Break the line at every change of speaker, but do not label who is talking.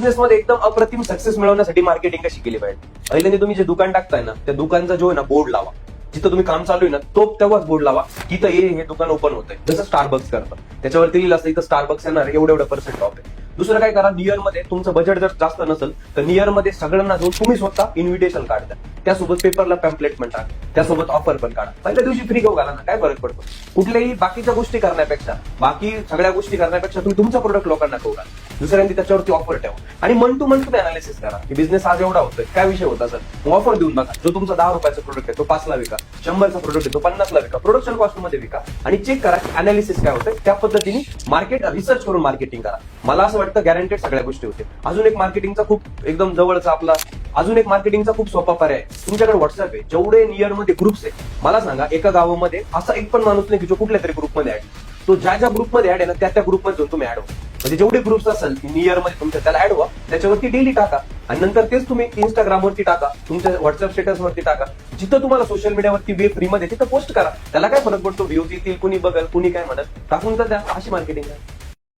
बिझनेसमध्ये एकदम अप्रतिम सक्सेस मिळवण्यासाठी मार्केटिंग कशी केली पाहिजे. पहिल्यांदा तुम्ही जे दुकान टाकताय ना, त्या दुकानचा जो आहे ना बोर्ड लावा. जिथं तुम्ही काम चालू आहे ना, तो तेव्हाच बोर्ड लावा की इथं हे दुकान ओपन होतंय. जसं स्टारबक्स करतं, त्याच्यावरती लिहिलं असतं इथं स्टारबक्स येणार एवढं % ऑफ आहे. दुसरं काय करा, नियर मध्ये तुमचं बजेट जर जास्त नसेल तर नियर मध्ये सगळ्यांना जाऊन तुम्ही स्वतः इन्व्हिटेशन काढता. त्यासोबत पेपरला पॅम्पलेट पण टाका, त्यासोबत ऑफर पण काढा. पहिल्या दिवशी फ्री घेऊ घाला ना, काय फरक पडतो. कुठल्याही बाकीच्या गोष्टी करण्यापेक्षा, बाकी सगळ्या गोष्टी करण्यापेक्षा तुम्ही तुमचा प्रोडक्ट लोकांना करू घाला. दुसऱ्यांनी त्याच्यावरती ऑफर ठेवा आणि मन टू तुम्ही अनालिसिस करा की बिझनेस आज एवढा होतोय, काय विषय होता सर. मग ऑफर देऊन बघा. जो तुमचा 10 रुपयाचा प्रोडक्ट आहे तो 5 ला विका, 100चा प्रोडक्ट आहे तो 50 ला विका. प्रोडक्शन कॉस्ट मध्ये विका आणि चेक करा की अनालिसिस काय होतंय. त्या पद्धतीने मार्केट रिसर्च करून मार्केटिंग करा. मला असं वाटतं गॅरंटेड सगळ्या गोष्टी होते. अजून एक मार्केटिंगचा खूप एकदम जवळचा आपला खूप सोपा पर्याय, तुमच्याकडे व्हॉट्सअप आहे. जेवढे नियर मध्ये ग्रुप्स आहे, मला सांगा एका गावामध्ये असा एक पण माणूस नाही की जो कुठल्या तरी ग्रुपमध्ये ऍड. तो ज्या ग्रुपमध्ये ऍड आहे ना, त्या ग्रुपमध्ये जाऊन तुम्ही ऍड व्हा. म्हणजे जेवढे ग्रुप्स असेल नियर मध्ये तुमच्या, त्याला ऍड व्हा, त्याच्यावरती डेली टाका आणि नंतर तेच तुम्ही इंस्टाग्रामवरती टाका, तुमच्या व्हॉट्सअप स्टेटसवरती टाका. जिथं तुम्हाला सोशल मीडियावरती वे फ्री मध्ये तिथं पोस्ट करा. त्याला काय फरक पडतो, व्ह्यूज येतील, कुणी बघल, कुणी काय म्हणत, टाकून तर द्या. अशी मार्केटिंग आहे.